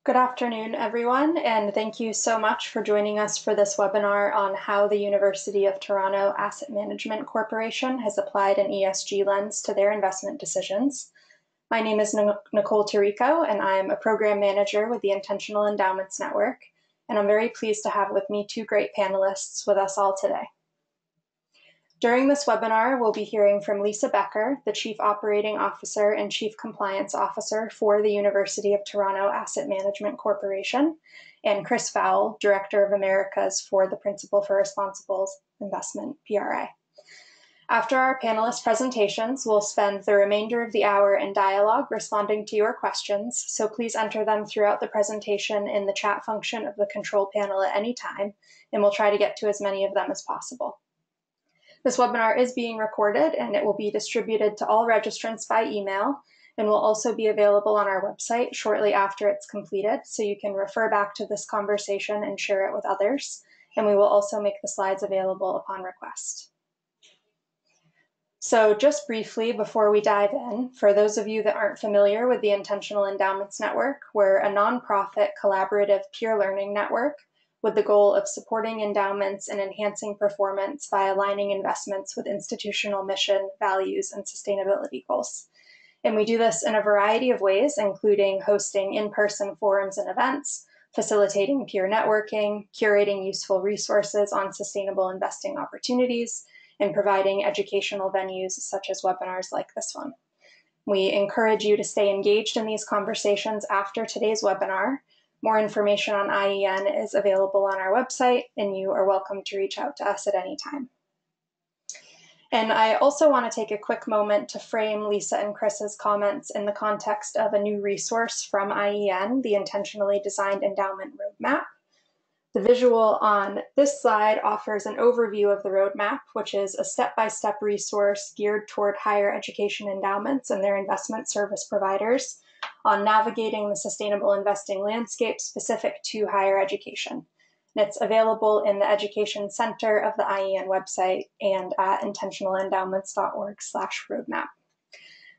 Good afternoon, everyone, and thank you so much for joining us for this webinar on how the University of Toronto Asset Management Corporation has applied an ESG lens to their investment decisions. My name is Nicole Tirico, and I'm a program manager with the Intentional Endowments Network, and I'm very pleased to have with me two great panelists with us all today. During this webinar, we'll be hearing from Lisa Becker, the Chief Operating Officer and Chief Compliance Officer for the University of Toronto Asset Management Corporation, and Chris Fowle, Director of Americas for the Principal for Responsible Investment, PRI. After our panelists' presentations, we'll spend the remainder of the hour in dialogue responding to your questions, so please enter them throughout the presentation in the chat function of the control panel at any time, and we'll try to get to as many of them as possible. This webinar is being recorded and it will be distributed to all registrants by email and will also be available on our website shortly after it's completed, so you can refer back to this conversation and share it with others, and we will also make the slides available upon request. So just briefly before we dive in, for those of you that aren't familiar with the Intentional Endowments Network, we're a nonprofit collaborative peer learning network with the goal of supporting endowments and enhancing performance by aligning investments with institutional mission, values, and sustainability goals. And we do this in a variety of ways, including hosting in-person forums and events, facilitating peer networking, curating useful resources on sustainable investing opportunities, and providing educational venues such as webinars like this one. We encourage you to stay engaged in these conversations after today's webinar. More information on IEN is available on our website, and you are welcome to reach out to us at any time. And I also want to take a quick moment to frame Lisa and Chris's comments in the context of a new resource from IEN, the Intentionally Designed Endowment Roadmap. The visual on this slide offers an overview of the roadmap, which is a step-by-step resource geared toward higher education endowments and their investment service providers on navigating the sustainable investing landscape specific to higher education. And it's available in the Education Center of the IEN website and at intentionalendowments.org/roadmap.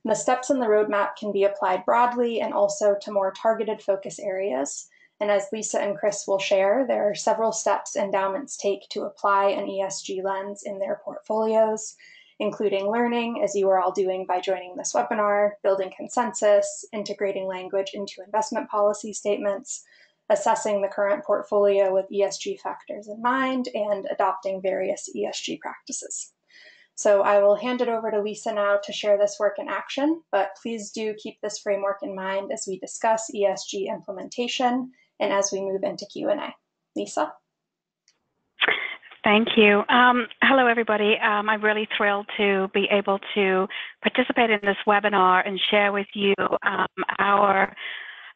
The steps in the roadmap can be applied broadly and also to more targeted focus areas. And as Lisa and Chris will share, there are several steps endowments take to apply an ESG lens in their portfolios, including learning, as you are all doing by joining this webinar, building consensus, integrating language into investment policy statements, assessing the current portfolio with ESG factors in mind, and adopting various ESG practices. So I will hand it over to Lisa now to share this work in action, but please do keep this framework in mind as we discuss ESG implementation and as we move into Q&A. Lisa? Thank you. Hello, everybody. I'm really thrilled to be able to participate in this webinar and share with you our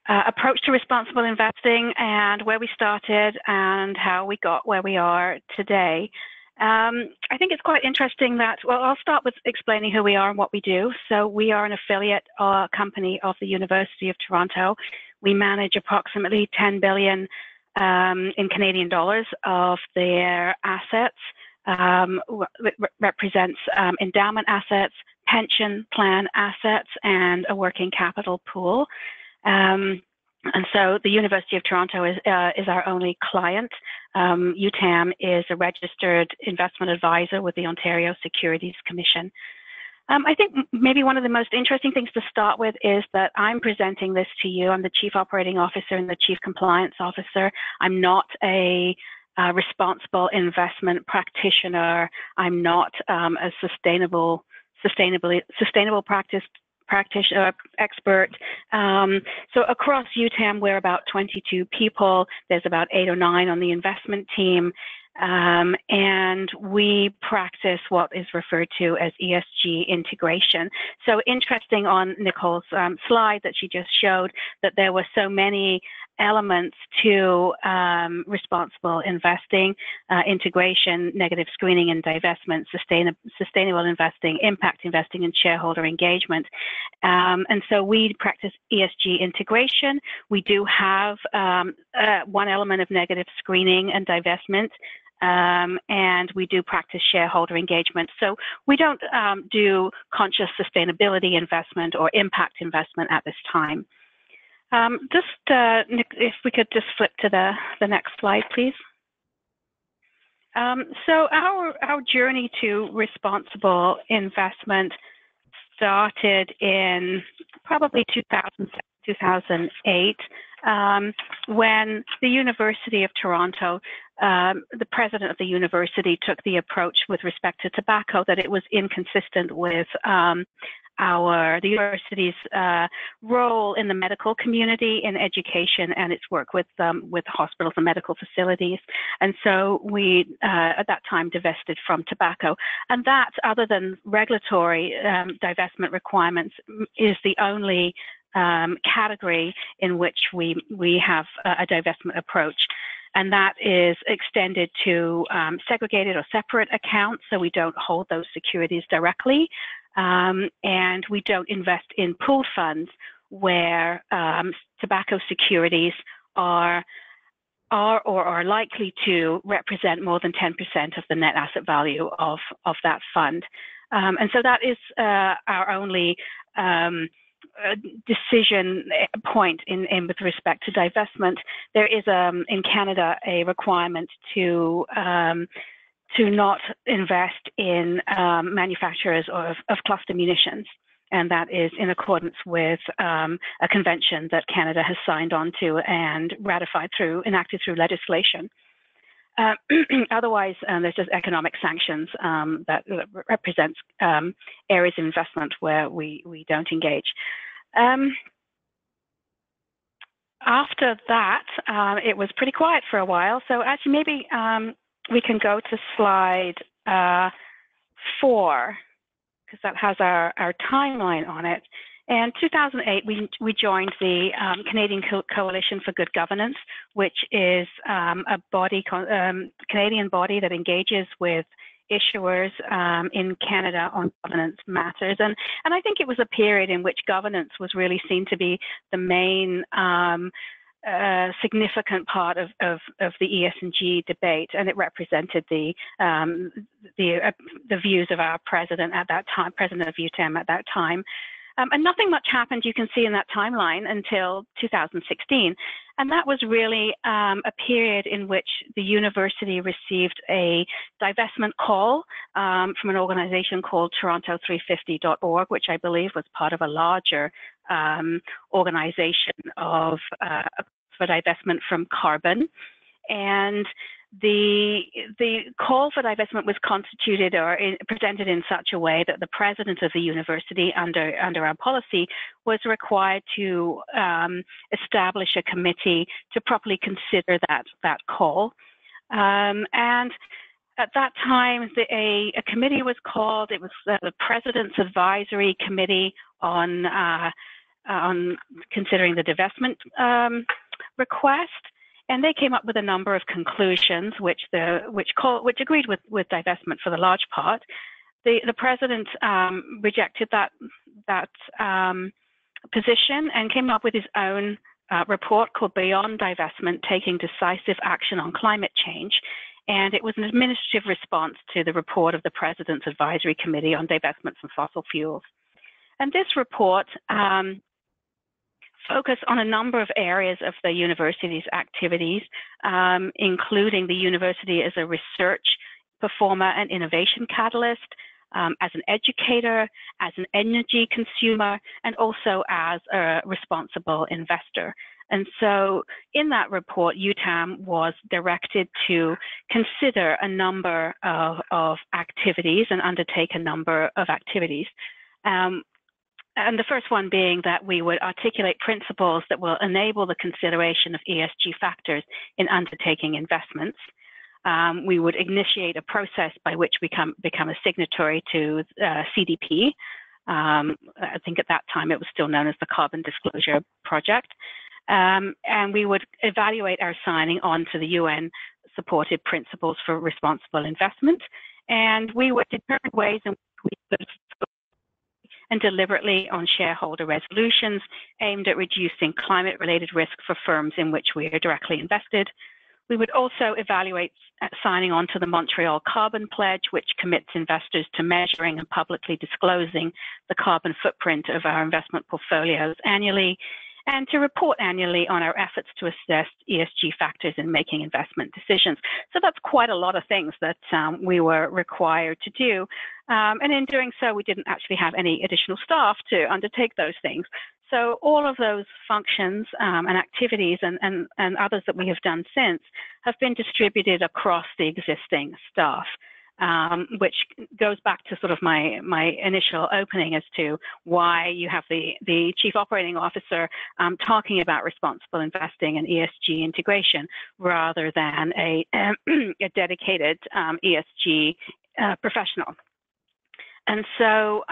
approach to responsible investing and where we started and how we got where we are today. I think it's quite interesting that, well, I'll start with explaining who we are and what we do. So we are an affiliate company of the University of Toronto. We manage approximately 10 billion in Canadian dollars of their assets, represents endowment assets, pension plan assets, and a working capital pool. And so the University of Toronto is our only client. UTAM is a registered investment advisor with the Ontario Securities Commission. I think maybe one of the most interesting things to start with is that I'm presenting this to you. I'm the Chief Operating Officer and the Chief Compliance Officer. I'm not a responsible investment practitioner. I'm not a sustainable practice practitioner expert. So across UTAM, we're about 22 people. There's about 8 or 9 on the investment team. And we practice what is referred to as ESG integration. So interesting on Nicole's slide that she just showed that there were so many elements to responsible investing, integration, negative screening and divestment, sustainable investing, impact investing, and shareholder engagement. And so we practice ESG integration. We do have one element of negative screening and divestment. And we do practice shareholder engagement. So we don't do conscious sustainability investment or impact investment at this time. If we could just flip to the next slide, please. So our journey to responsible investment started in probably 2008, when the University of Toronto, the president of the university took the approach with respect to tobacco that it was inconsistent with the university's role in the medical community in education and its work with hospitals and medical facilities. And so we, at that time, divested from tobacco. And that, other than regulatory divestment requirements, is the only category in which we have a divestment approach. And that is extended to segregated or separate accounts, so we don't hold those securities directly. And we don't invest in pooled funds where tobacco securities are likely to represent more than 10% of the net asset value of that fund. And so that is our only decision point in with respect to divestment. There is in Canada a requirement to not invest in manufacturers of cluster munitions, and that is in accordance with a convention that Canada has signed on to and enacted through legislation. Otherwise, there's just economic sanctions that represents areas of investment where we don't engage. After that, it was pretty quiet for a while. So actually, maybe we can go to slide 4, because that has our timeline on it. In 2008, we joined the Canadian Coalition for Good Governance, which is a Canadian body that engages with issuers in Canada on governance matters. And I think it was a period in which governance was really seen to be the main significant part of the ESG debate, and it represented the views of our president at that time, president of UTAM at that time. And nothing much happened, you can see in that timeline, until 2016. And that was really a period in which the university received a divestment call from an organization called Toronto350.org, which I believe was part of a larger organization for divestment from carbon. And the call for divestment was constituted or presented in such a way that the president of the university, under our policy, was required to establish a committee to properly consider that call. And at that time, a committee was called. It was the President's Advisory Committee on considering the divestment request. And they came up with a number of conclusions, which agreed with divestment for the large part. The president rejected that position and came up with his own report called Beyond Divestment: Taking Decisive Action on Climate Change. And it was an administrative response to the report of the President's Advisory Committee on Divestment from Fossil Fuels. And this report focus on a number of areas of the university's activities, including the university as a research performer and innovation catalyst, as an educator, as an energy consumer, and also as a responsible investor. And so in that report, UTAM was directed to consider a number of activities and undertake a number of activities. And the first one being that we would articulate principles that will enable the consideration of ESG factors in undertaking investments. We would initiate a process by which we become a signatory to CDP. I think at that time it was still known as the Carbon Disclosure Project. And we would evaluate our signing on to the UN-supported Principles for Responsible Investment. And we would determine ways in which we could and deliberately on shareholder resolutions aimed at reducing climate-related risk for firms in which we are directly invested. We would also evaluate signing on to the Montreal Carbon Pledge, which commits investors to measuring and publicly disclosing the carbon footprint of our investment portfolios annually. and to report annually on our efforts to assess ESG factors in making investment decisions. So that's quite a lot of things that we were required to do. And in doing so, we didn't actually have any additional staff to undertake those things. So all of those functions and activities and others that we have done since have been distributed across the existing staff. Which goes back to sort of my initial opening as to why you have the Chief Operating Officer talking about responsible investing and ESG integration rather than a dedicated ESG professional. And so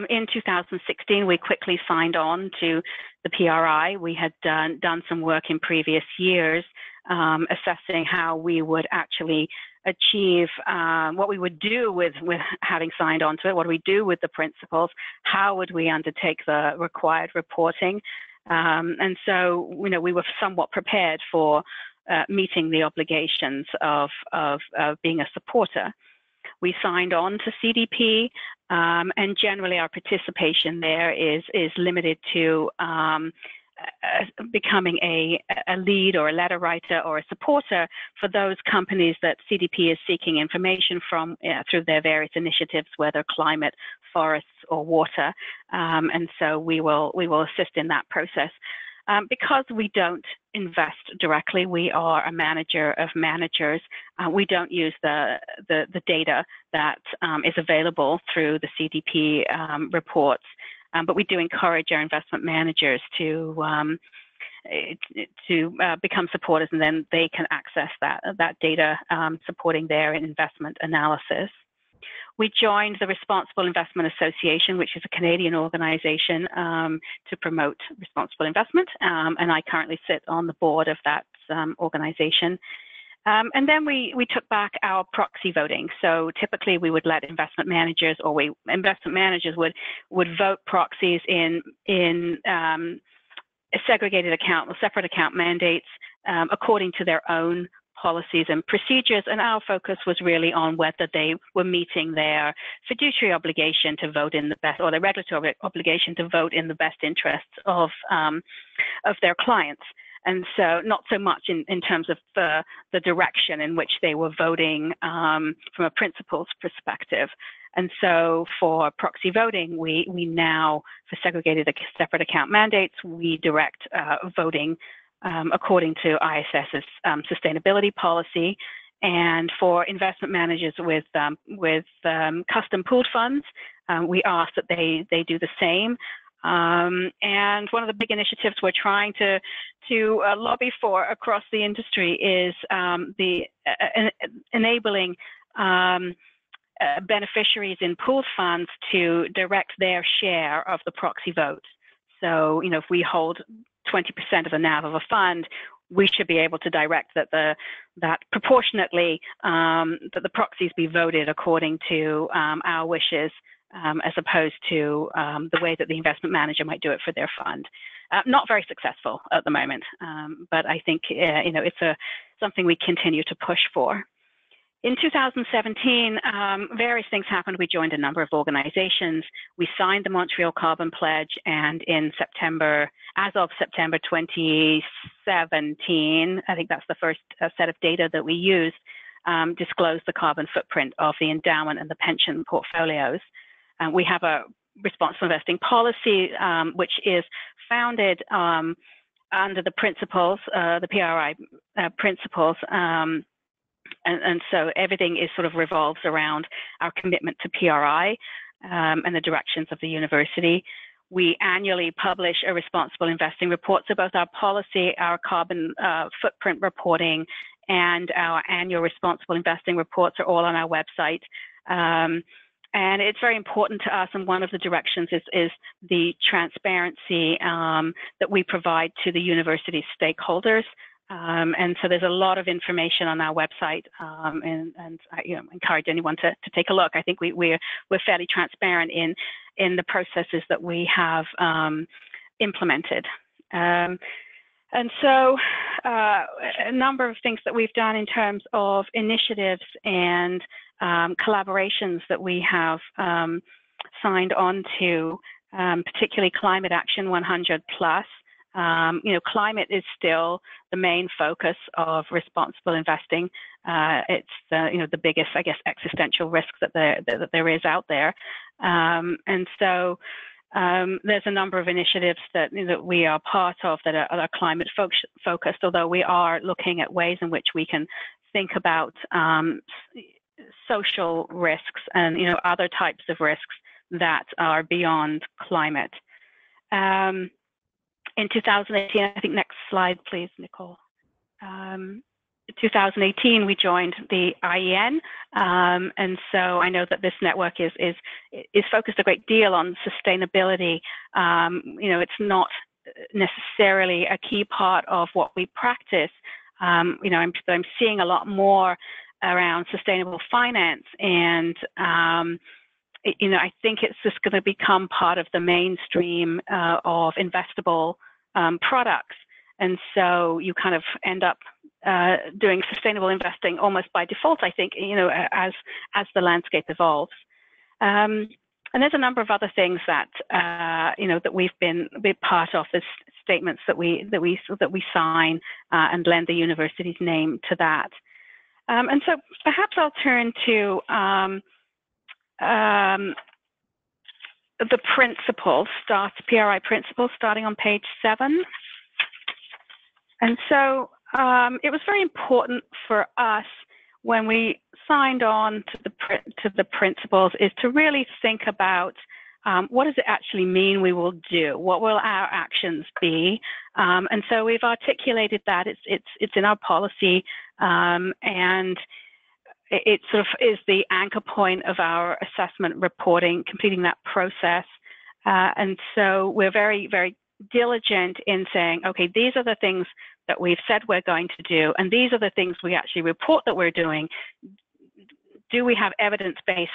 in 2016, we quickly signed on to the PRI. We had done some work in previous years assessing how we would actually achieve what we would do with having signed on to it, what do we do with the principles, how would we undertake the required reporting. And so, we were somewhat prepared for meeting the obligations of being a supporter. We signed on to CDP, and generally our participation there is limited to becoming a lead or a letter writer or a supporter for those companies that CDP is seeking information from through their various initiatives, whether climate, forests, or water. And so we will assist in that process. Because we don't invest directly, we are a manager of managers. We don't use the data that is available through the CDP reports, but we do encourage our investment managers to become supporters, and then they can access that data supporting their investment analysis. We joined the Responsible Investment Association, which is a Canadian organization to promote responsible investment, and I currently sit on the board of that organization. And then we took back our proxy voting. So typically we would let investment managers, or investment managers would vote proxies in a segregated account or separate account mandates according to their own policies and procedures, and our focus was really on whether they were meeting their fiduciary obligation to vote in the best, or their regulatory obligation to vote in the best interests of their clients. And so not so much in terms of the direction in which they were voting from a principles perspective. And so for proxy voting, we now, for segregated separate account mandates, we direct voting according to ISS's sustainability policy. And for investment managers with custom pooled funds, we ask that they do the same. And one of the big initiatives we're trying to lobby for across the industry is enabling beneficiaries in pooled funds to direct their share of the proxy vote. So, if we hold 20% of the NAV of a fund, we should be able to direct that proportionately that the proxies be voted according to our wishes, as opposed to the way that the investment manager might do it for their fund. Not very successful at the moment, but I think it's something we continue to push for. In 2017, various things happened. We joined a number of organizations. We signed the Montreal Carbon Pledge, and in September, as of September 2017, I think that's the first set of data that we used, disclosed the carbon footprint of the endowment and the pension portfolios. We have a responsible investing policy, which is founded under the principles, the PRI principles, and so everything is sort of revolves around our commitment to PRI and the directions of the university. We annually publish a responsible investing report. So both our policy, our carbon footprint reporting, and our annual responsible investing reports are all on our website. And it's very important to us, and one of the directions is the transparency that we provide to the university stakeholders. And so there's a lot of information on our website, and I encourage anyone to take a look. I think we're fairly transparent in the processes that we have implemented. And so a number of things that we've done in terms of initiatives and collaborations that we have signed on to, particularly Climate Action 100+. Climate is still the main focus of responsible investing. It's the biggest, I guess, existential risk that there is out there, and so there's a number of initiatives that we are part of that are climate focused. Although we are looking at ways in which we can think about social risks and other types of risks that are beyond climate. In 2018, I think next slide, please, Nicole. 2018, we joined the IEN, and so I know that this network is focused a great deal on sustainability. It's not necessarily a key part of what we practice. I'm seeing a lot more around sustainable finance, and I think it's just going to become part of the mainstream of investable products. And so you kind of end up doing sustainable investing almost by default, I think, as the landscape evolves. And there's a number of other things that that we've been part of, as statements that we sign and lend the university's name to that. And so perhaps I'll turn to the principles, PRI principles, starting on page 7. And so it was very important for us when we signed on to the principles is to really think about what does it actually mean we will do? What will our actions be? And so we've articulated that it's in our policy, and it sort of is the anchor point of our assessment reporting, completing that process. And so we're very, very diligent in saying, okay, these are the things that we've said we're going to do, and these are the things we actually report that we're doing. Do we have evidence-based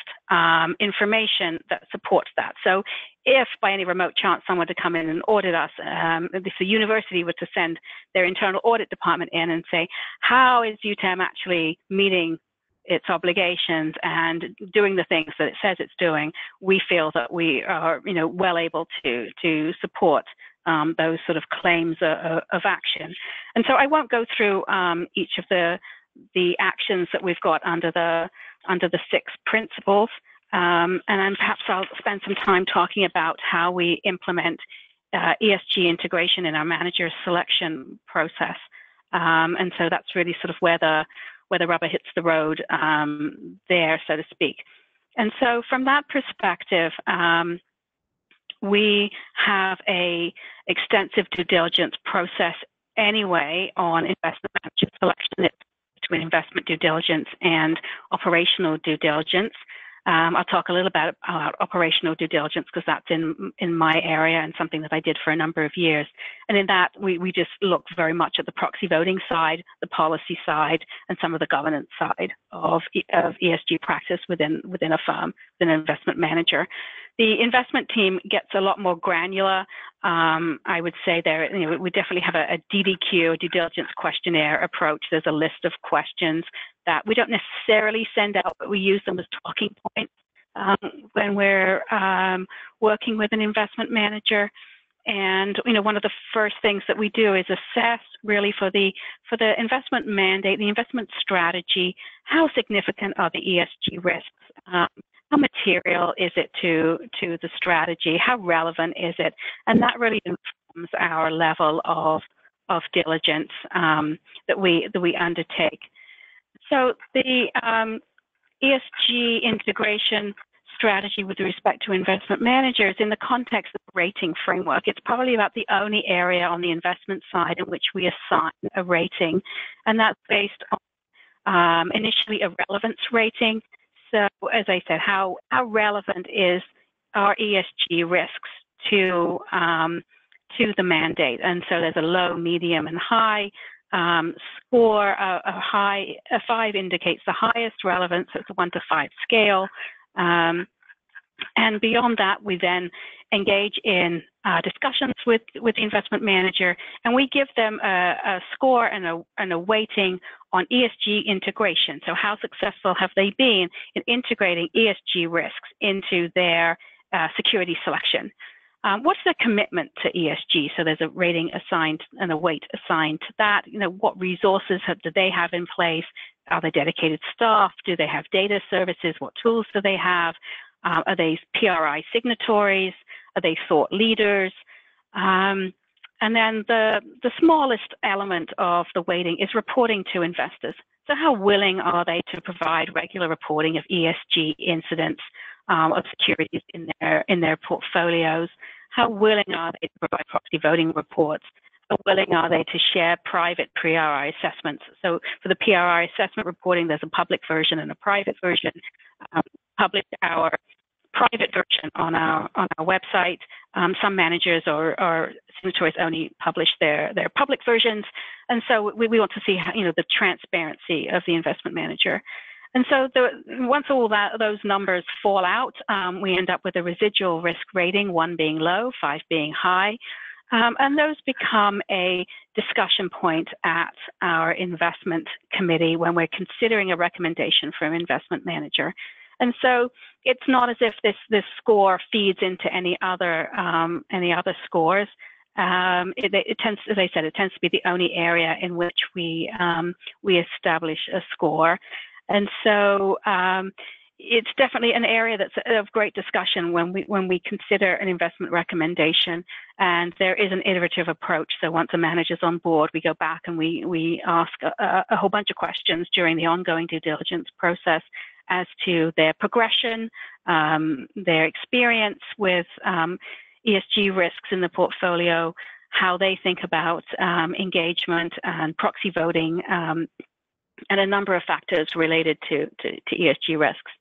information that supports that? So if by any remote chance someone to come in and audit us, if the university were to send their internal audit department in and say, how is UTAM actually meeting its obligations and doing the things that it says it's doing, we feel that we are, well able to support those sort of claims of action. And so I won't go through each of the actions that we've got under the 6 principles, and then perhaps I'll spend some time talking about how we implement ESG integration in our manager selection process. And so that's really sort of where the rubber hits the road there, so to speak. And so from that perspective, we have a extensive due diligence process anyway on investment manager selection. It's between investment due diligence and operational due diligence. I'll talk a little about operational due diligence because that's in my area and something that I did for a number of years. And in that, we just look very much at the proxy voting side, the policy side, and some of the governance side of ESG practice within a firm, within an investment manager. The investment team gets a lot more granular. I would say there, we definitely have a DDQ, a due diligence questionnaire approach. There's a list of questions that we don't necessarily send out, but we use them as talking points when we're working with an investment manager. And one of the first things that we do is assess really for the investment mandate, the investment strategy, how significant are the ESG risks? How material is it to the strategy? How relevant is it? And that really informs our level of diligence that we undertake. So the ESG integration strategy with respect to investment managers in the context of the rating framework, it's probably about the only area on the investment side in which we assign a rating, and that's based on initially a relevance rating. So as I said, how relevant is our ESG risks to the mandate? And so there's a low, medium, and high score. A 5 indicates the highest relevance. It's a 1 to 5 scale. And beyond that, we then engage in discussions with the investment manager, and we give them a score and a weighting on ESG integration. So how successful have they been in integrating ESG risks into their security selection? what's their commitment to ESG? So there's a rating assigned and a weight assigned to that. What resources do they have in place? Are they dedicated staff? Do they have data services? What tools do they have? Are they PRI signatories? Are they thought leaders? And then the smallest element of the weighting is reporting to investors. So how willing are they to provide regular reporting of ESG incidents of securities in their portfolios? How willing are they to provide proxy voting reports? How willing are they to share private PRI assessments? So for the PRI assessment reporting, there's a public version and a private version. Published our private version on our website. Some managers or signatories only publish their public versions, and so we want to see how, the transparency of the investment manager. And so once all those numbers fall out, we end up with a residual risk rating, 1 being low, 5 being high. And those become a discussion point at our investment committee when we're considering a recommendation for an investment manager. And so it's not as if this score feeds into any other scores. It tends, as I said, it tends to be the only area in which we establish a score. And so it's definitely an area that's of great discussion when we consider an investment recommendation. And there is an iterative approach. So once a manager's on board, we go back and we ask a whole bunch of questions during the ongoing due diligence process as to their progression, their experience with ESG risks in the portfolio, how they think about engagement and proxy voting, and a number of factors related to ESG risks.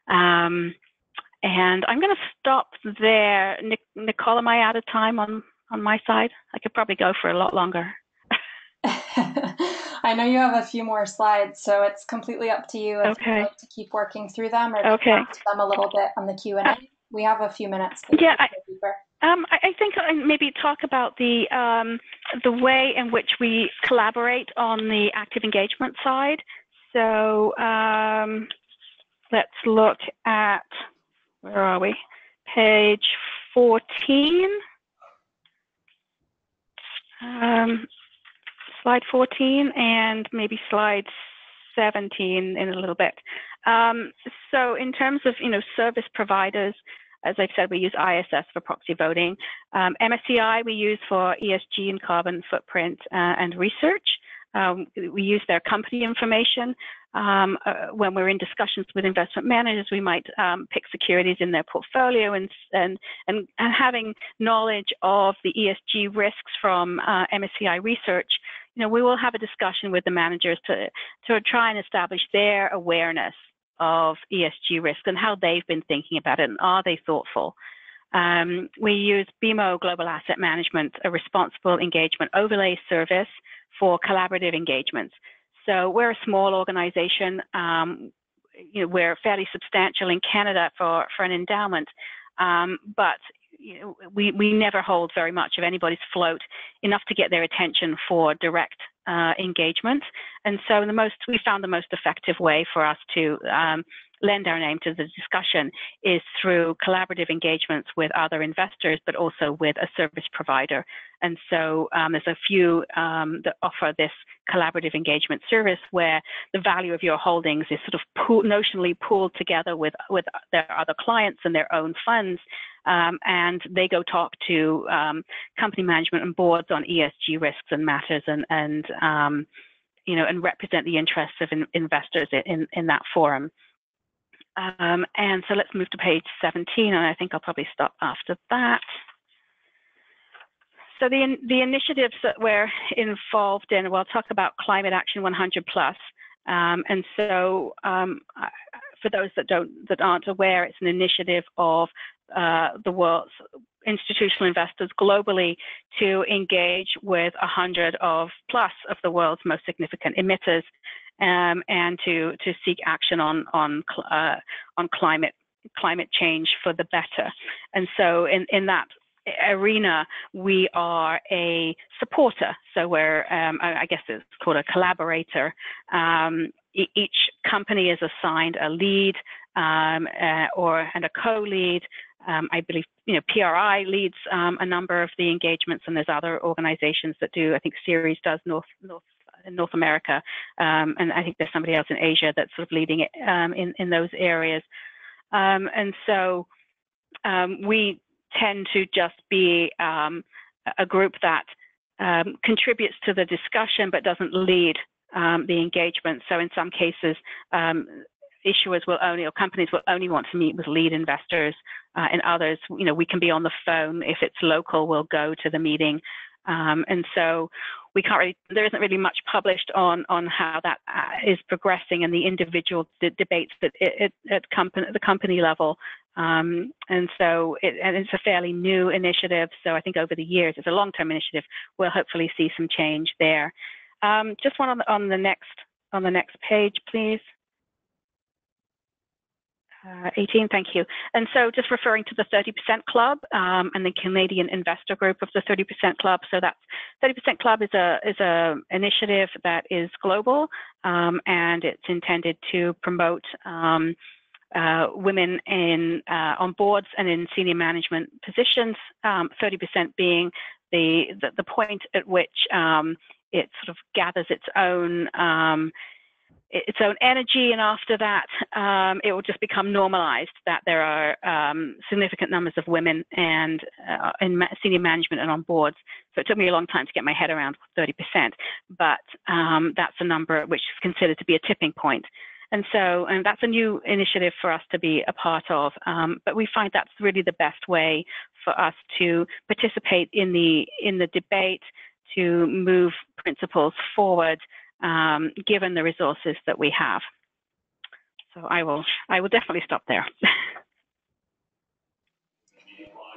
And I'm going to stop there. Nicole, am I out of time on my side? I could probably go for a lot longer. I know you have a few more slides, so it's completely up to you if you'd like to keep working through them or to talk to them a little bit on the Q&A. We have a few minutes. Yeah, I think I maybe talk about the way in which we collaborate on the active engagement side. So let's look at, where are we? Page 14. Slide 14 and maybe slide 17 in a little bit. So in terms of service providers, as I've said, we use ISS for proxy voting. MSCI we use for ESG and carbon footprint and research. We use their company information. When we're in discussions with investment managers, we might pick securities in their portfolio and having knowledge of the ESG risks from MSCI research, we will have a discussion with the managers to try and establish their awareness of ESG risk and how they've been thinking about it and are they thoughtful. We use BMO Global Asset Management, a responsible engagement overlay service for collaborative engagements. So we're a small organization. We're fairly substantial in Canada for an endowment, but we never hold very much of anybody's float, enough to get their attention for direct engagement. And so we found the most effective way for us to lend our name to the discussion is through collaborative engagements with other investors, but also with a service provider. And so there's a few that offer this collaborative engagement service where the value of your holdings is sort of notionally pooled together with their other clients and their own funds. And they go talk to company management and boards on ESG risks and matters and represent the interests of investors in that forum. And so let's move to page 17, and I think I'll probably stop after that. So the initiatives that we're involved in, we'll talk about Climate Action 100+. And so for those that aren't aware, it's an initiative of the world's institutional investors globally to engage with 100 plus of the world's most significant emitters, and to seek action on climate change for the better. And so in that arena, we are a supporter. So we're, I guess it's called a collaborator. Each company is assigned a lead and a co-lead. I believe, PRI leads a number of the engagements, and there's other organizations that do. I think Ceres does North America, and I think there's somebody else in Asia that's sort of leading it in those areas. And so we tend to just be a group that contributes to the discussion but doesn't lead the engagement. So in some cases, issuers will only, or companies will only want to meet with lead investors. In others, we can be on the phone. If it's local, we'll go to the meeting. And so we can't really, there isn't really much published on how that is progressing and the individual debates at the company level. And so it's a fairly new initiative. So I think over the years, it's a long-term initiative. We'll hopefully see some change there. Just one on the next page, please. 18, thank you. And so just referring to the 30% Club and the Canadian investor group of the 30% Club. So that 30% Club is a initiative that is global, and it's intended to promote women on boards and in senior management positions, 30% being the point at which it sort of gathers its own energy, and after that it will just become normalized that there are significant numbers of women and in senior management and on boards. So it took me a long time to get my head around 30%, but that's a number which is considered to be a tipping point. And that's a new initiative for us to be a part of, but we find that's really the best way for us to participate in the debate, to move principles forward, given the resources that we have. So I will definitely stop there.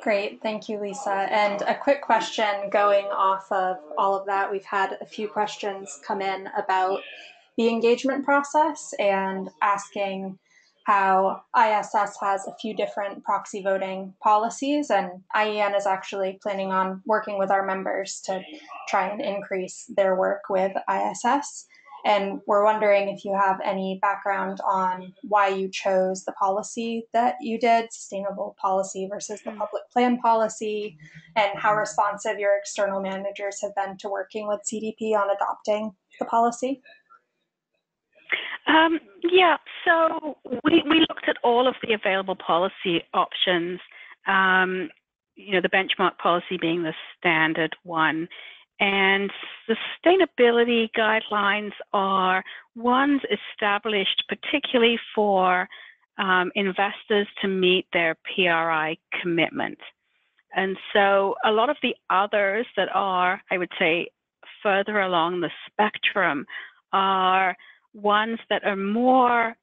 Great, thank you, Lisa. And a quick question going off of all of that. We've had a few questions come in about the engagement process and asking how ISS has a few different proxy voting policies, and IEN is actually planning on working with our members to try and increase their work with ISS. And we're wondering if you have any background on why you chose the policy that you did, sustainable policy versus the public plan policy, and how responsive your external managers have been to working with CDP on adopting the policy. Yeah, so we looked at all of the available policy options, the benchmark policy being the standard one. And sustainability guidelines are ones established particularly for investors to meet their PRI commitment. And so a lot of the others that are, I would say, further along the spectrum are ones that are more,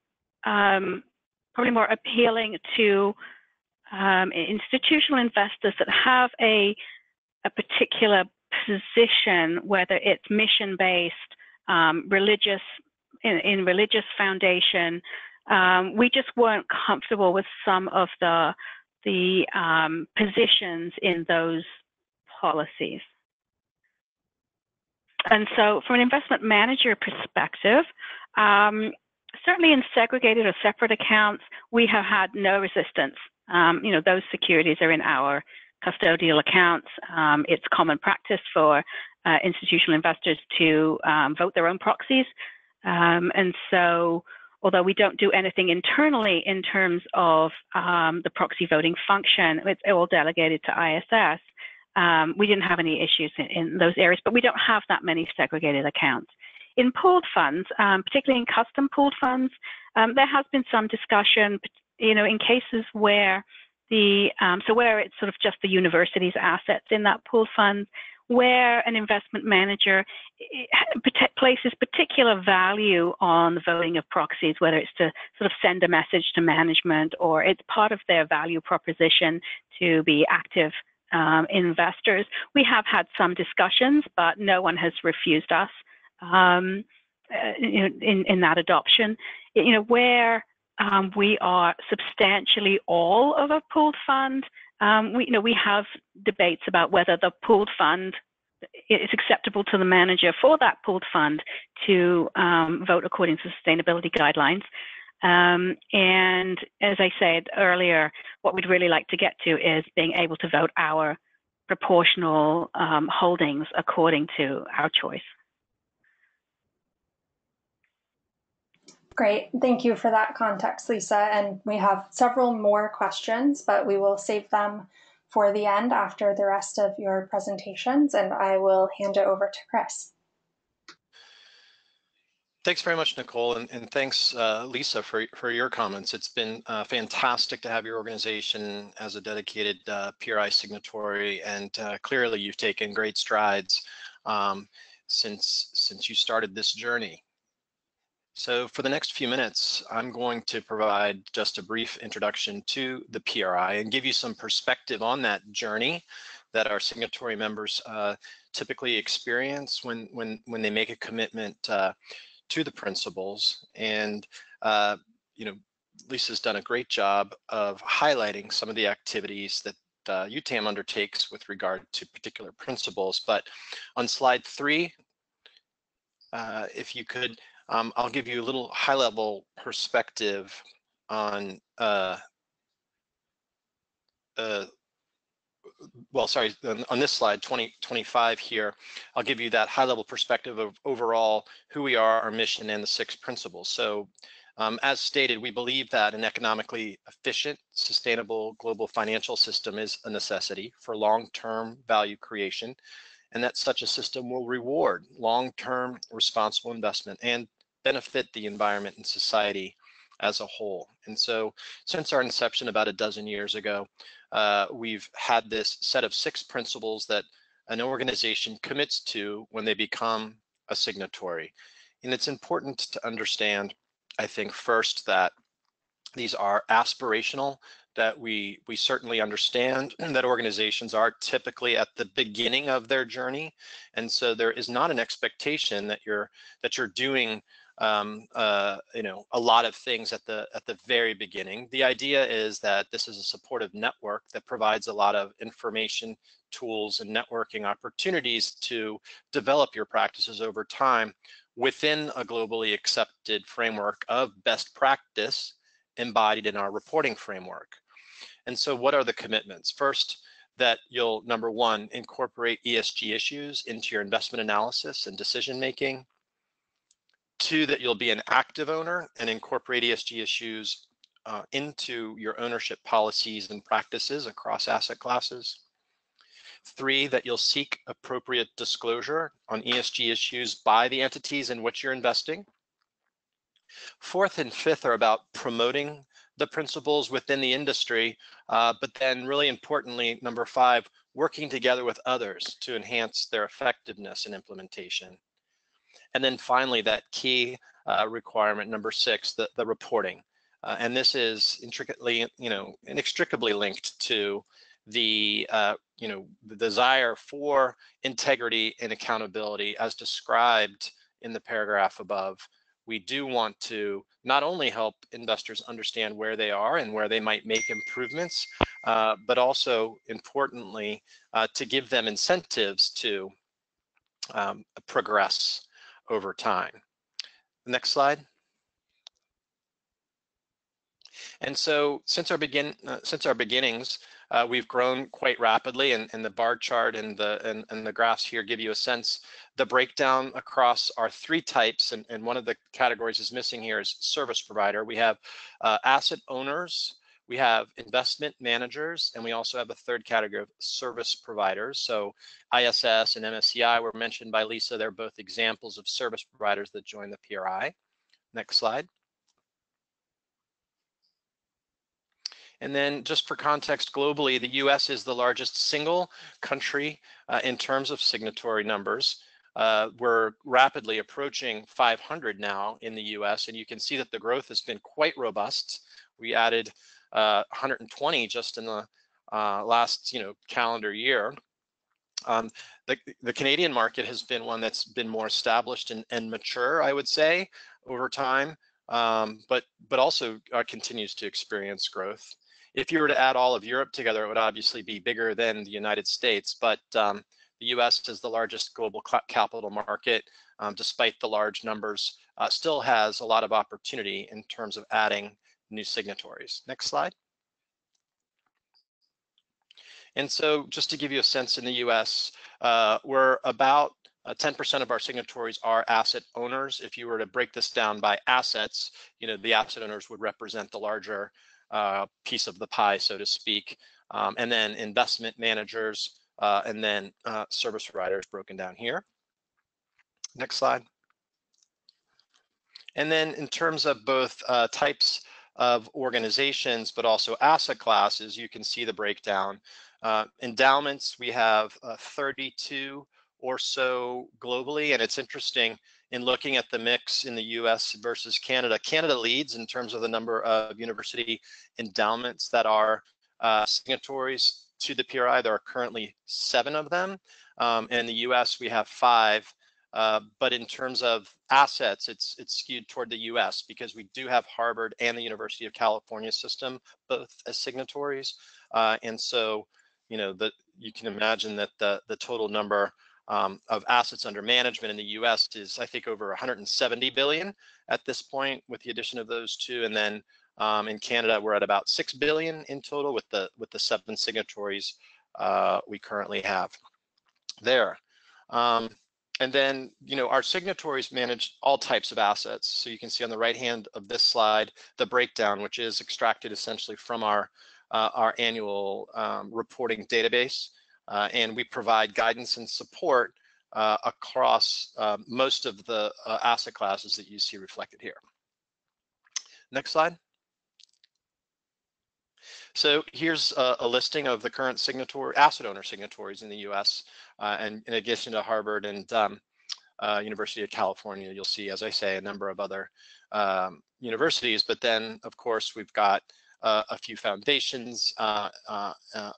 probably more appealing to institutional investors that have a particular position, whether it's mission-based, religious foundation. We just weren't comfortable with some of the positions in those policies. And so from an investment manager perspective, certainly in segregated or separate accounts, we have had no resistance. Those securities are in our custodial accounts. It's common practice for institutional investors to vote their own proxies. And so, although we don't do anything internally in terms of the proxy voting function, it's all delegated to ISS. We didn't have any issues in those areas, but we don't have that many segregated accounts. In pooled funds, particularly in custom pooled funds, there has been some discussion, in cases where where it's sort of just the university's assets in that pooled fund, where an investment manager places particular value on the voting of proxies, whether it's to sort of send a message to management or it's part of their value proposition to be active investors. We have had some discussions, but no one has refused us in that adoption. Where we are substantially all of a pooled fund, we have debates about whether the pooled fund is acceptable to the manager for that pooled fund to vote according to sustainability guidelines. And as I said earlier, what we'd really like to get to is being able to vote our proportional holdings according to our choice. Great, thank you for that context, Lisa. And we have several more questions, but we will save them for the end after the rest of your presentations, and I will hand it over to Chris. Thanks very much, Nicole, and thanks, Lisa, for your comments. It's been fantastic to have your organization as a dedicated PRI signatory, and clearly you've taken great strides since you started this journey. So for the next few minutes, I'm going to provide just a brief introduction to the PRI and give you some perspective on that journey that our signatory members typically experience when they make a commitment to the principles. And you know, Lisa's done a great job of highlighting some of the activities that UTAM undertakes with regard to particular principles. But on slide 3, if you could, I'll give you a little high-level perspective on well, sorry, on this slide, 2025 here, I'll give you that high-level perspective of overall who we are, our mission, and the 6 principles. So as stated, we believe that an economically efficient, sustainable global financial system is a necessity for long-term value creation, and that such a system will reward long-term responsible investment and benefit the environment and society as a whole. And so since our inception about a dozen years ago, we've had this set of 6 principles that an organization commits to when they become a signatory. And it's important to understand, I think, first that these are aspirational, that we certainly understand that organizations are typically at the beginning of their journey, and so there is not an expectation that you're doing you know, a lot of things at the very beginning. The idea is that this is a supportive network that provides a lot of information, tools, and networking opportunities to develop your practices over time within a globally accepted framework of best practice embodied in our reporting framework. And so what are the commitments? First, that you'll, number 1, incorporate ESG issues into your investment analysis and decision making. 2, that you'll be an active owner and incorporate ESG issues into your ownership policies and practices across asset classes. 3, that you'll seek appropriate disclosure on ESG issues by the entities in which you're investing. 4th and 5th are about promoting the principles within the industry, but then really importantly, number 5, working together with others to enhance their effectiveness and implementation. And then finally, that key requirement, number 6, the reporting. And this is intricately, inextricably linked to the, the desire for integrity and accountability as described in the paragraph above. We do want to not only help investors understand where they are and where they might make improvements, but also importantly, to give them incentives to progress over time. Next slide. And so since our beginnings, we've grown quite rapidly, and the bar chart and the graphs here give you a sense, the breakdown across our 3 types, and one of the categories is missing here is service provider. We have asset owners, we have investment managers, and we also have a 3rd category of service providers. So ISS and MSCI were mentioned by Lisa. They're both examples of service providers that join the PRI. Next slide. And then just for context, globally, the US is the largest single country in terms of signatory numbers. We're rapidly approaching 500 now in the US, and you can see that the growth has been quite robust. We added 120 just in the last calendar year. The Canadian market has been one that's been more established and mature, I would say, over time, but also continues to experience growth. If you were to add all of Europe together, it would obviously be bigger than the United States, but The US is the largest global capital market, despite the large numbers, still has a lot of opportunity in terms of adding new signatories. Next slide. And so just to give you a sense, in the US, we're about 10% of our signatories are asset owners. If you were to break this down by assets, the asset owners would represent the larger piece of the pie, so to speak, and then investment managers, and then service providers broken down here. Next slide. And then in terms of both types of organizations, but also asset classes, you can see the breakdown. Endowments, we have 32 or so globally, and it's interesting in looking at the mix in the US versus Canada. Canada leads in terms of the number of university endowments that are signatories to the PRI. There are currently 7 of them. In the US, we have 5. But in terms of assets, it's skewed toward the US because we do have Harvard and the University of California system both as signatories. And so, you can imagine that the total number of assets under management in the US is, I think, over 170 billion at this point with the addition of those 2. And then in Canada, we're at about 6 billion in total with the 7 signatories we currently have there. And then, our signatories manage all types of assets. So you can see on the right hand of this slide, the breakdown, which is extracted essentially from our annual reporting database. And we provide guidance and support across most of the asset classes that you see reflected here. Next slide. So here's a listing of the current asset owner signatories in the US. And in addition to Harvard and University of California, you'll see, as I say, a number of other universities. But then, of course, we've got a few foundations,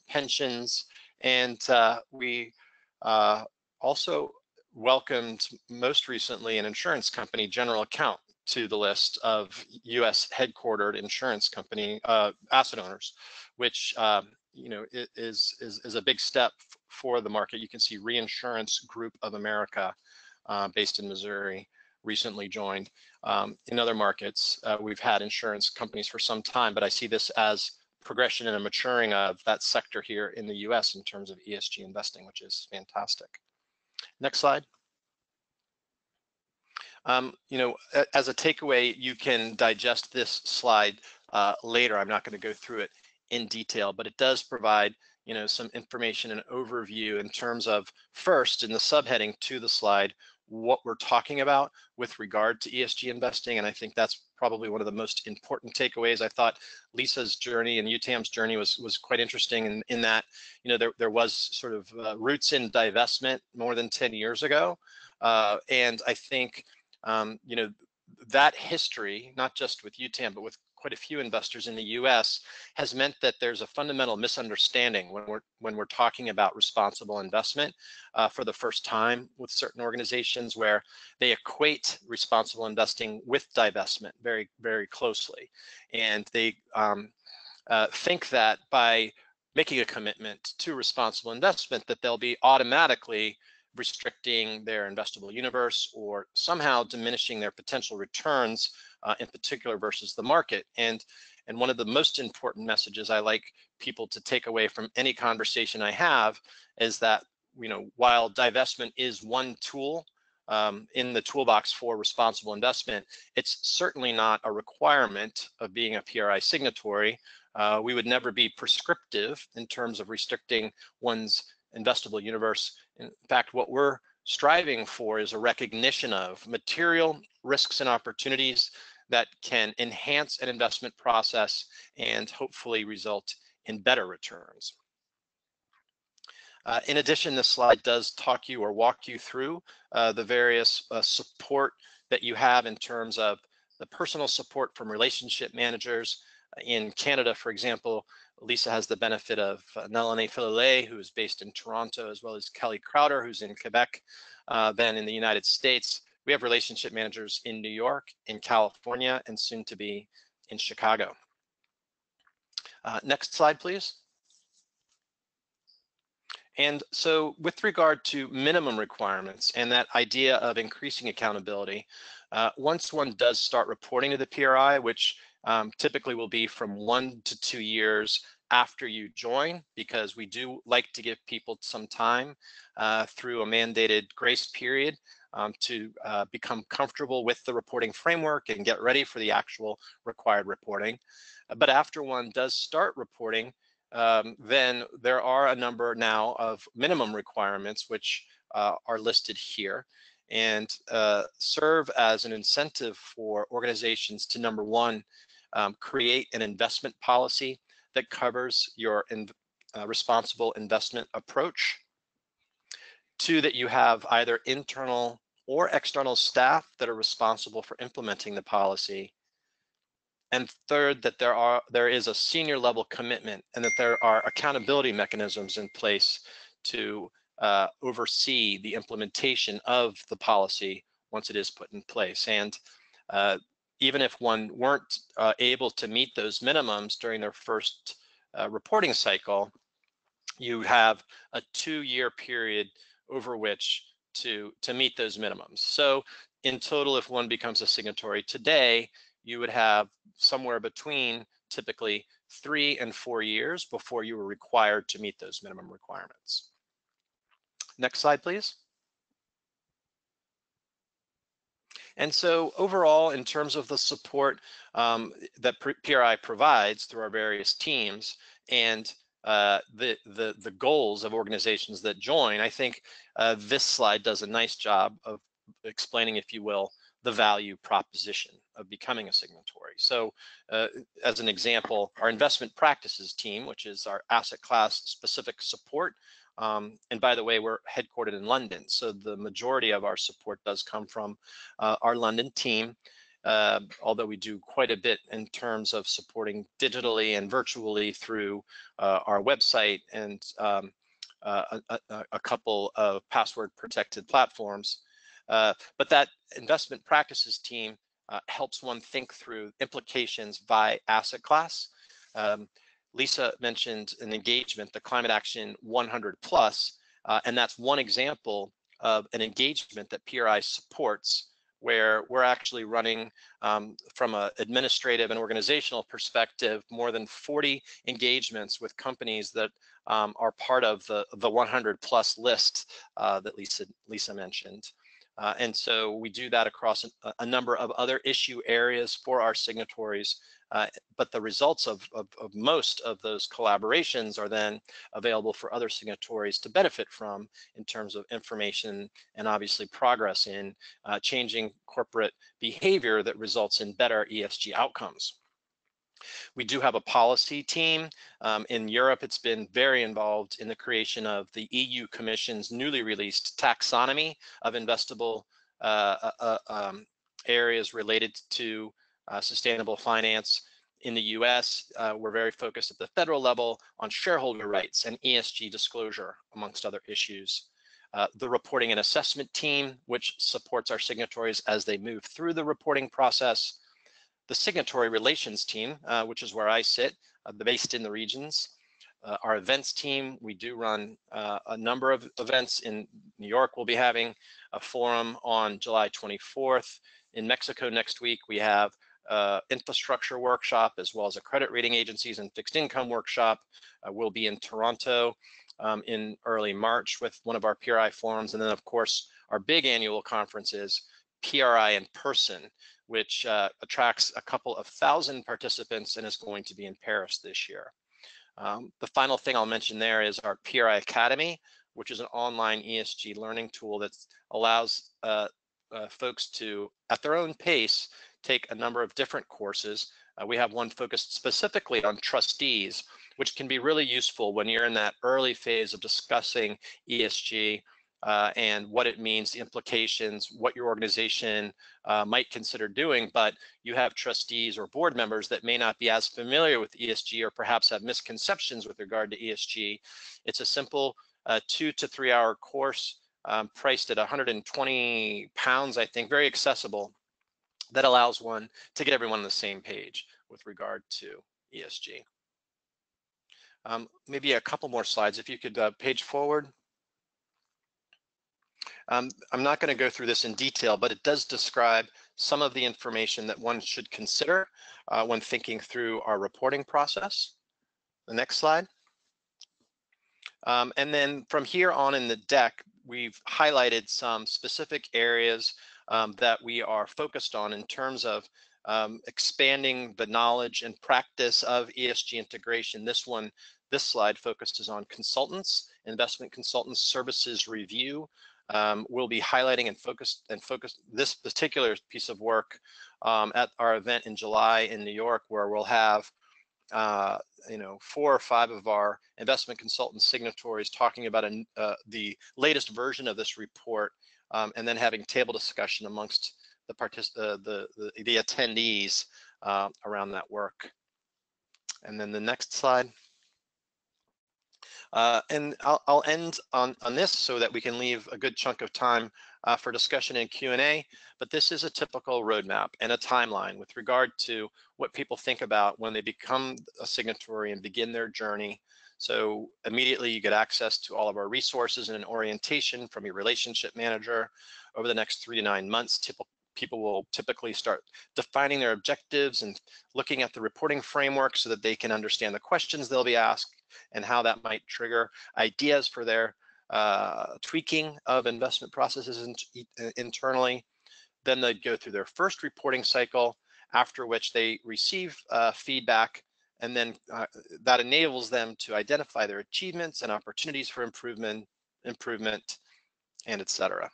pensions, and we also welcomed most recently an insurance company, General Account, to the list of U.S. headquartered insurance company asset owners, which is a big step for the market. You can see Reinsurance Group of America, based in Missouri, recently joined. In other markets, we've had insurance companies for some time, but I see this as progression and a maturing of that sector here in the U.S. in terms of ESG investing, which is fantastic. Next slide. As a takeaway, you can digest this slide later. I'm not going to go through it in detail, but it does provide, some information and overview in terms of, first, in the subheading to the slide, what we're talking about with regard to ESG investing. And I think that's probably one of the most important takeaways. I thought Lisa's journey and UTAM's journey was quite interesting in that, there was sort of roots in divestment more than 10 years ago. And I think, that history, not just with UTAM, but with quite a few investors in the US, has meant that there's a fundamental misunderstanding when we're talking about responsible investment for the first time with certain organizations, where they equate responsible investing with divestment very, very closely. And they think that by making a commitment to responsible investment, that they'll be automatically restricting their investable universe or somehow diminishing their potential returns, in particular versus the market. And one of the most important messages I like people to take away from any conversation I have is that, while divestment is one tool in the toolbox for responsible investment, it's certainly not a requirement of being a PRI signatory. We would never be prescriptive in terms of restricting one's investable universe. In fact, what we're striving for is a recognition of material risks and opportunities that can enhance an investment process and hopefully result in better returns. In addition, this slide does walk you through the various support that you have in terms of the personal support from relationship managers. In Canada, for example, Lisa has the benefit of Nalini Filile, who is based in Toronto, as well as Kelly Crowder, who's in Quebec. Then in the United States, we have relationship managers in New York, in California, and soon to be in Chicago. Next slide, please. And so with regard to minimum requirements and that idea of increasing accountability, once one does start reporting to the PRI, which typically will be from 1 to 2 years after you join, because we do like to give people some time through a mandated grace period to become comfortable with the reporting framework and get ready for the actual required reporting. But after one does start reporting, then there are a number now of minimum requirements which are listed here and serve as an incentive for organizations to, number one, create an investment policy that covers your responsible investment approach. Two, that you have either internal or external staff that are responsible for implementing the policy. And third, that there is a senior level commitment and that there are accountability mechanisms in place to oversee the implementation of the policy once it is put in place. And even if one weren't able to meet those minimums during their first reporting cycle, you have a 2-year period over which to meet those minimums. So in total, if one becomes a signatory today, you would have somewhere between typically 3 and 4 years before you were required to meet those minimum requirements. Next slide, please. And so overall, in terms of the support that PRI provides through our various teams and the goals of organizations that join, I think this slide does a nice job of explaining, if you will, the value proposition of becoming a signatory. So as an example, our investment practices team, which is our asset class specific support, and by the way, we're headquartered in London, so the majority of our support does come from our London team, although we do quite a bit in terms of supporting digitally and virtually through our website and a couple of password protected platforms. But that investment practices team helps one think through implications by asset class. Lisa mentioned an engagement, the Climate Action 100 Plus, and that's one example of an engagement that PRI supports, where we're actually running from an administrative and organizational perspective more than 40 engagements with companies that are part of the 100 plus list that Lisa mentioned. And so we do that across a number of other issue areas for our signatories, but the results of most of those collaborations are then available for other signatories to benefit from in terms of information and obviously progress in changing corporate behavior that results in better ESG outcomes. We do have a policy team. In Europe, it's been very involved in the creation of the EU Commission's newly released taxonomy of investable areas related to sustainable finance. In the US, we're very focused at the federal level on shareholder rights and ESG disclosure, amongst other issues. The reporting and assessment team, which supports our signatories as they move through the reporting process. The signatory relations team, which is where I sit, based in the regions. Our events team, we do run a number of events. In New York, we'll be having a forum on July 24th. In Mexico next week, we have infrastructure workshop, as well as a credit rating agencies and fixed income workshop. We'll be in Toronto in early March with one of our PRI forums. And then of course, our big annual conference is PRI in person, which attracts a couple of thousand participants and is going to be in Paris this year. The final thing I'll mention there is our PRI Academy, which is an online ESG learning tool that allows folks to, at their own pace, take a number of different courses. We have one focused specifically on trustees, which can be really useful when you're in that early phase of discussing ESG and what it means, the implications, what your organization might consider doing, but you have trustees or board members that may not be as familiar with ESG or perhaps have misconceptions with regard to ESG. It's a simple 2 to 3 hour course priced at 120 pounds, I think, very accessible, that allows one to get everyone on the same page with regard to ESG. Maybe a couple more slides, if you could page forward. I'm not going to go through this in detail, but it does describe some of the information that one should consider when thinking through our reporting process. The next slide. And then from here on in the deck, we've highlighted some specific areas that we are focused on in terms of expanding the knowledge and practice of ESG integration. This slide focuses on consultants, investment consultants, services review. We'll be highlighting and focus this particular piece of work at our event in July in New York, where we'll have 4 or 5 of our investment consultant signatories talking about the latest version of this report, and then having table discussion amongst the attendees around that work. And then the next slide. And I'll end on this so that we can leave a good chunk of time for discussion and Q&A, but this is a typical roadmap and a timeline with regard to what people think about when they become a signatory and begin their journey. So immediately you get access to all of our resources and an orientation from your relationship manager. Over the next 3 to 9 months, people will typically start defining their objectives and looking at the reporting framework so that they can understand the questions they'll be asked and how that might trigger ideas for their tweaking of investment processes internally. Then they go through their first reporting cycle, after which they receive feedback, and then that enables them to identify their achievements and opportunities for improvement, and etc.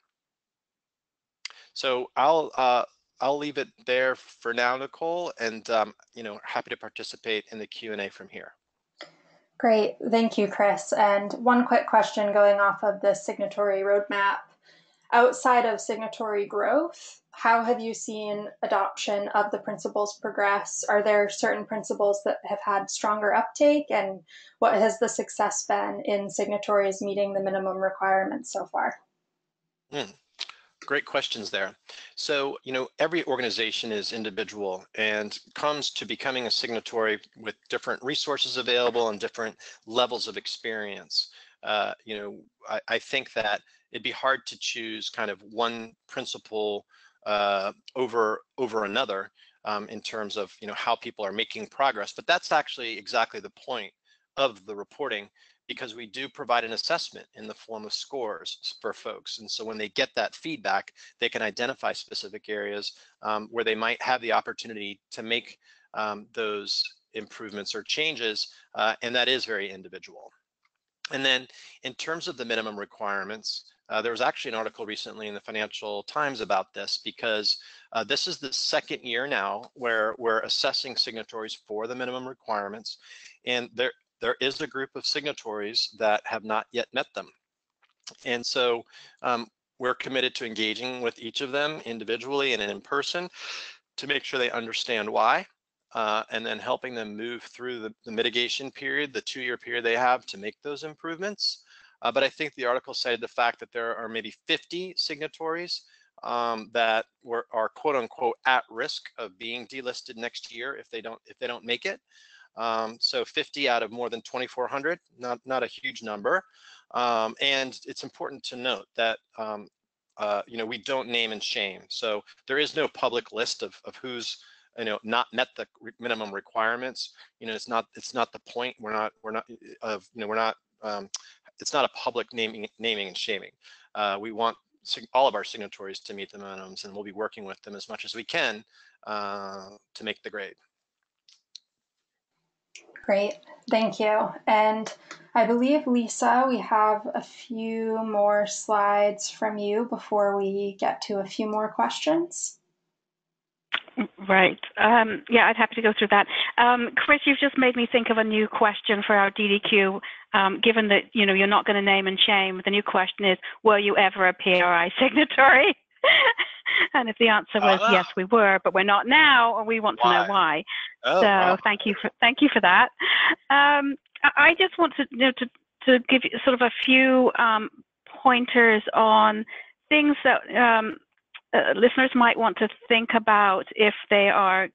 So I'll leave it there for now, Nicole, and happy to participate in the Q&A from here. Great, thank you, Chris. And one quick question going off of the signatory roadmap. Outside of signatory growth, how have you seen adoption of the principles progress? Are there certain principles that have had stronger uptake? And what has the success been in signatories meeting the minimum requirements so far? Great questions there. So, every organization is individual and comes to becoming a signatory with different resources available and different levels of experience. I think that it'd be hard to choose kind of one principle over another in terms of, how people are making progress. But that's actually exactly the point of the reporting, because we do provide an assessment in the form of scores for folks. And so when they get that feedback, they can identify specific areas where they might have the opportunity to make those improvements or changes, and that is very individual. And then in terms of the minimum requirements, there was actually an article recently in the Financial Times about this, because this is the second year now where we're assessing signatories for the minimum requirements, and there is a group of signatories that have not yet met them. And so we're committed to engaging with each of them individually and in person to make sure they understand why, and then helping them move through the mitigation period, the 2-year period they have to make those improvements. But I think the article cited the fact that there are maybe 50 signatories that are quote unquote at risk of being delisted next year if they don't make it. So 50 out of more than 2,400, not a huge number. And it's important to note that we don't name and shame. So there is no public list of who's not met the minimum requirements. It's not the point. It's not a public naming and shaming. We want all of our signatories to meet the minimums, and we'll be working with them as much as we can to make the grade. Great, thank you. And I believe, Lisa, we have a few more slides from you before we get to a few more questions. Right. Yeah, I'd happy to go through that. Chris, you've just made me think of a new question for our DDQ. Given that you're not going to name and shame, the new question is, were you ever a PRI signatory? And if the answer was yes, we were, but we're not now, or we want to know why. Oh, so wow. thank you for that. I just want to give you sort of a few pointers on things that listeners might want to think about if they are,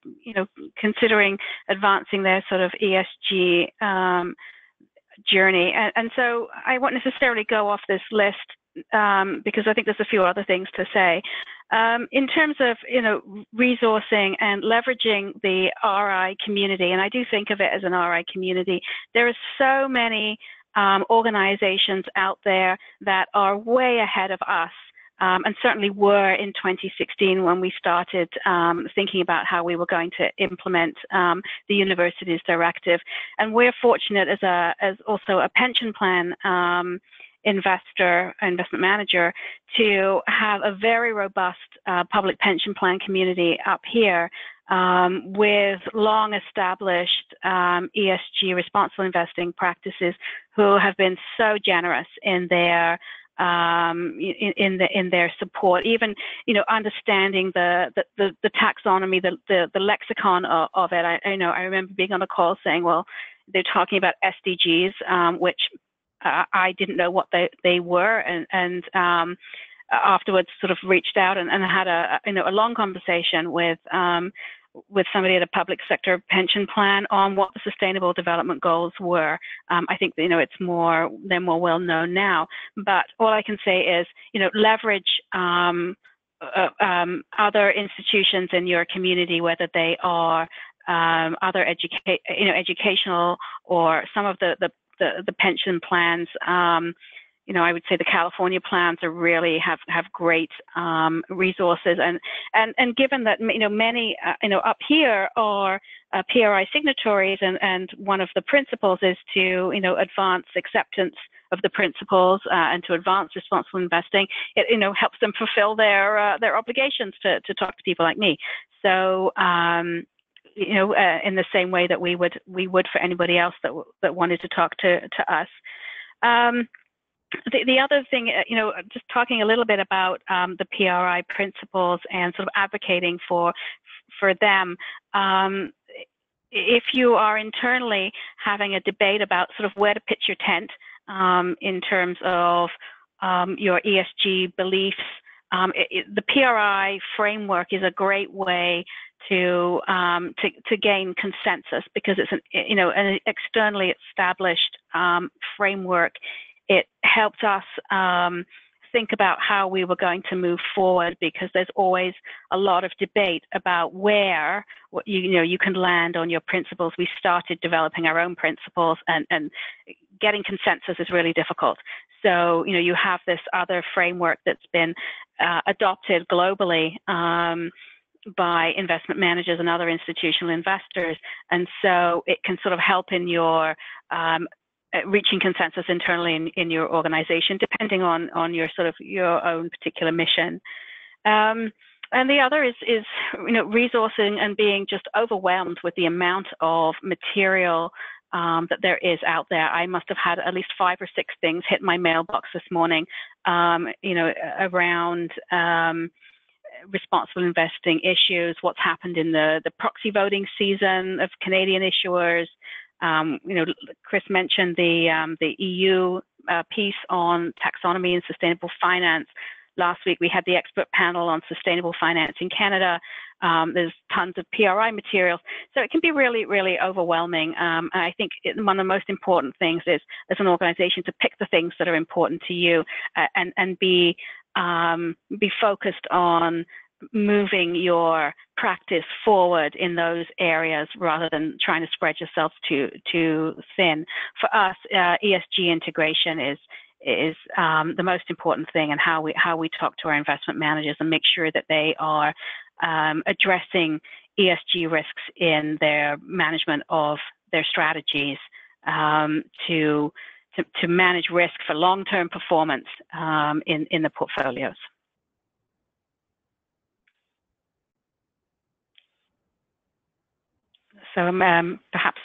considering advancing their sort of ESG journey. And so I won't necessarily go off this list because I think there's a few other things to say. In terms of, resourcing and leveraging the RI community, and I do think of it as an RI community, there are so many organizations out there that are way ahead of us, and certainly were in 2016 when we started thinking about how we were going to implement the university's directive. And we're fortunate as also a pension plan investment manager to have a very robust public pension plan community up here with long established ESG responsible investing practices who have been so generous in their in their support, even understanding the taxonomy, the lexicon of it. I remember being on a call saying, well, they're talking about SDGs, which I didn't know what they were, and afterwards sort of reached out and had a long conversation with somebody at a public sector pension plan on what the sustainable development goals were. I think they're more well known now. But all I can say is leverage other institutions in your community, whether they are other educational or some of the pension plans. I would say the California plans are really have great resources, and given that many up here are PRI signatories, and one of the principles is to advance acceptance of the principles and to advance responsible investing. It helps them fulfill their obligations to talk to people like me. So in the same way that we would for anybody else that wanted to talk to us. The other thing, just talking a little bit about the PRI principles and sort of advocating for them. If you are internally having a debate about sort of where to pitch your tent in terms of your ESG beliefs, the PRI framework is a great way to gain consensus, because it's an externally established framework. It helped us think about how we were going to move forward, because there's always a lot of debate about where you can land on your principles. We started developing our own principles, and getting consensus is really difficult. So you have this other framework that's been adopted globally by investment managers and other institutional investors, and so it can sort of help in your reaching consensus internally in your organization, depending on your sort of your own particular mission. And the other is resourcing and being just overwhelmed with the amount of material that there is out there. I must have had at least 5 or 6 things hit my mailbox this morning, around responsible investing issues, what's happened in the proxy voting season of Canadian issuers. Chris mentioned the EU piece on taxonomy and sustainable finance. Last week we had the expert panel on sustainable finance in Canada. There's tons of PRI materials, so it can be really, really overwhelming. I think one of the most important things is, as an organization, to pick the things that are important to you, and be focused on moving your practice forward in those areas, rather than trying to spread yourself too thin. For us, ESG integration is the most important thing, and how we talk to our investment managers and make sure that they are addressing ESG risks in their management of their strategies, to manage risk for long-term performance in the portfolios. So perhaps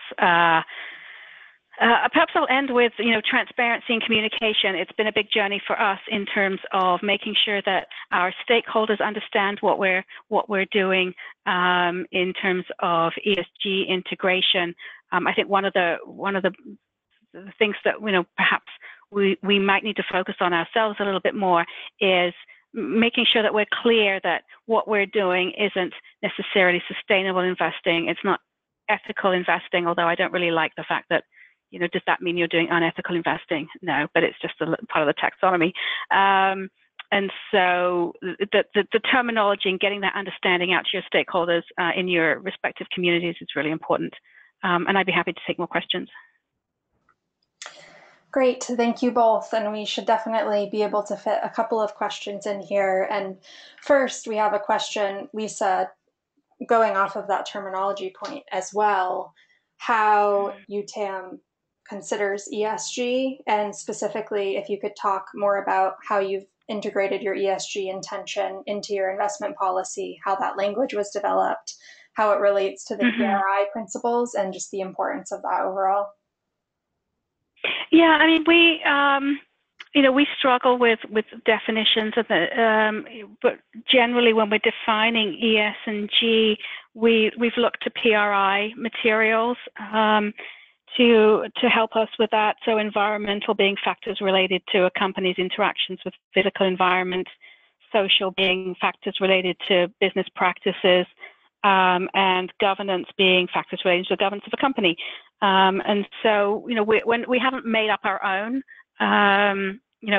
I'll end with transparency and communication. It's been a big journey for us in terms of making sure that our stakeholders understand what we're doing in terms of ESG integration. I think one of the things that perhaps we might need to focus on ourselves a little bit more is making sure that we're clear that what we're doing isn't necessarily sustainable investing. It's not ethical investing, although I don't really like the fact that does that mean you're doing unethical investing? No, but it's just a part of the taxonomy. And so the terminology and getting that understanding out to your stakeholders in your respective communities is really important. And I'd be happy to take more questions. Great, thank you both. And we should definitely be able to fit a couple of questions in here. And first, we have a question, Lisa, going off of that terminology point as well, how UTAM considers ESG, and specifically if you could talk more about how you've integrated your ESG intention into your investment policy, how that language was developed, how it relates to the PRI principles, and just the importance of that overall. Yeah, I mean, we struggle with definitions of but generally when we're defining ES and G, we've looked to PRI materials to help us with that. So environmental being factors related to a company's interactions with physical environment, social being factors related to business practices, and governance being factors related to the governance of a company. And so, when we haven't made up our own,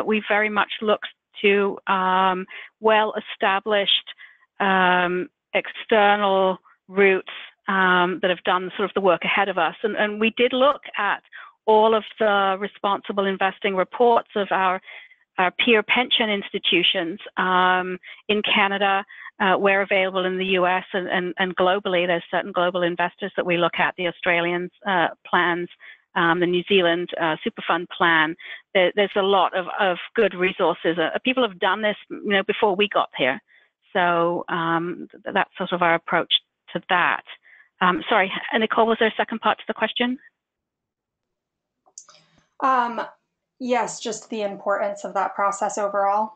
we very much look to well-established external routes that have done sort of the work ahead of us. And we did look at all of the responsible investing reports of our peer pension institutions in Canada, where available in the US and globally. There's certain global investors that we look at, the Australians plans, the New Zealand Superfund plan. There's a lot of good resources. People have done this before we got here. So that's sort of our approach to that. Sorry, Nicole, was there a second part to the question? Yes, just the importance of that process overall.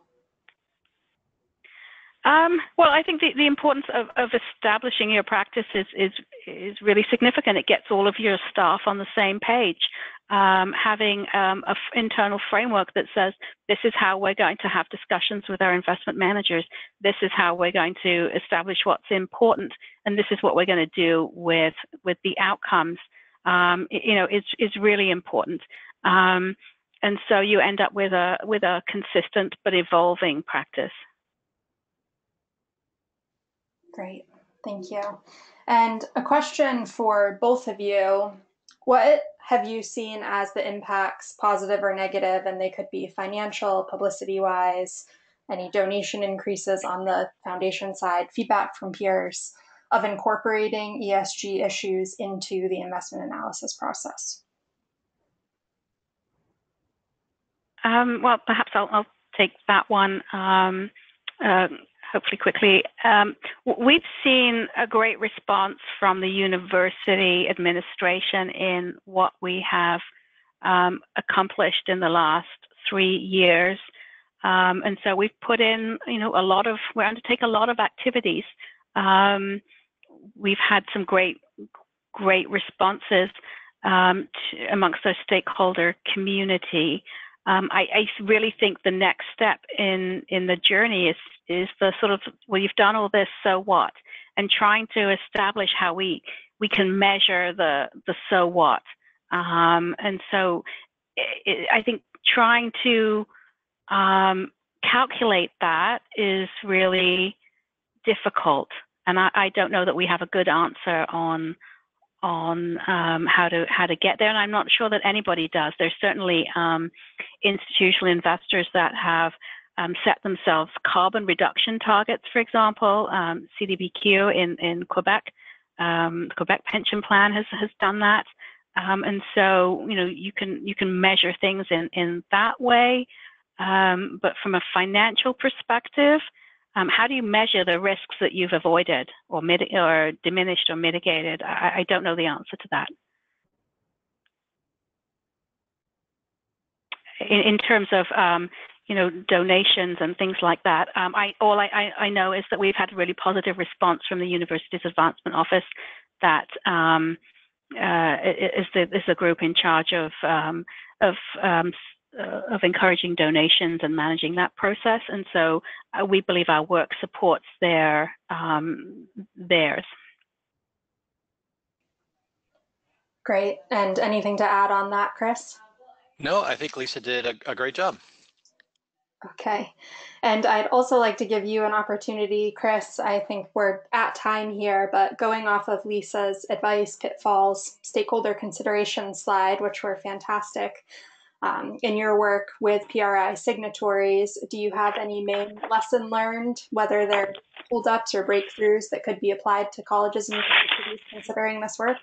Well, I think the importance of establishing your practice is really significant. It gets all of your staff on the same page. Having an internal framework that says, this is how we're going to have discussions with our investment managers. This is how we're going to establish what's important. And this is what we're going to do with the outcomes, is really important. And so you end up with a consistent but evolving practice. Great, thank you. And a question for both of you. What have you seen as the impacts, positive or negative, and they could be financial, publicity-wise, any donation increases on the foundation side, feedback from peers, of incorporating ESG issues into the investment analysis process? Well, perhaps I'll take that one. Hopefully quickly. We've seen a great response from the university administration in what we have accomplished in the last 3 years. And so we've put in, we undertake a lot of activities. We've had some great responses amongst our stakeholder community. I really think the next step in the journey is the sort of, well, you've done all this, so what? And trying to establish how we can measure the so what. And so I think trying to calculate that is really difficult. And I don't know that we have a good answer on how to get there, and I'm not sure that anybody does. There's certainly institutional investors that have set themselves carbon reduction targets, for example. CDBQ in Quebec, Quebec pension plan has done that, and so you can measure things in that way. But from a financial perspective, how do you measure the risks that you've avoided or diminished or mitigated? I don't know the answer to that. In terms of donations and things like that, all I know is that we've had a really positive response from the University's Advancement Office that is the group in charge of encouraging donations and managing that process, and so we believe our work supports theirs. Great. And anything to add on that, Chris? No, I think Lisa did a great job. Okay. And I'd also like to give you an opportunity, Chris. I think we're at time here, but going off of Lisa's advice, pitfalls, stakeholder consideration slide, which were fantastic, in your work with PRI signatories, do you have any main lesson learned, whether they're holdups or breakthroughs that could be applied to colleges and universities considering this work?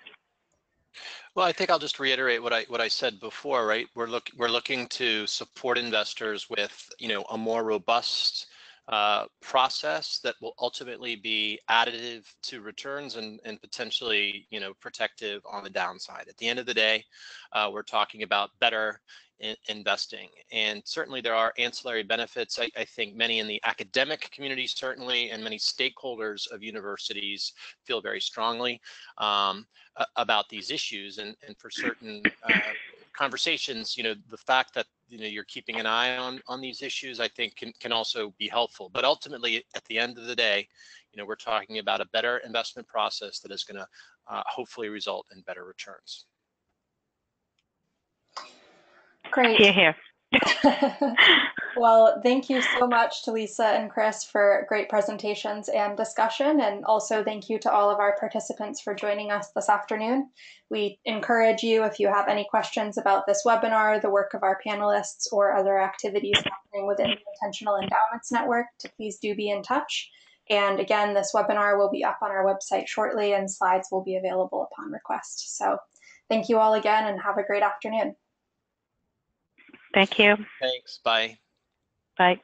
Well, I think I'll just reiterate what I said before, right? We're looking to support investors with, a more robust process that will ultimately be additive to returns and potentially, protective on the downside. At the end of the day, we're talking about better investing, and certainly there are ancillary benefits. I think many in the academic community certainly, and many stakeholders of universities feel very strongly about these issues, and for certain conversations, the fact that you're keeping an eye on these issues, I think can also be helpful. But ultimately, at the end of the day, we're talking about a better investment process that is going to hopefully result in better returns. Great. Hear, hear. Well, thank you so much to Lisa and Chris for great presentations and discussion, and also thank you to all of our participants for joining us this afternoon. We encourage you, if you have any questions about this webinar, the work of our panelists, or other activities happening within the Intentional Endowments Network, to please do be in touch. And again, this webinar will be up on our website shortly, and slides will be available upon request. So thank you all again, and have a great afternoon. Thank you. Thanks. Bye. Bye.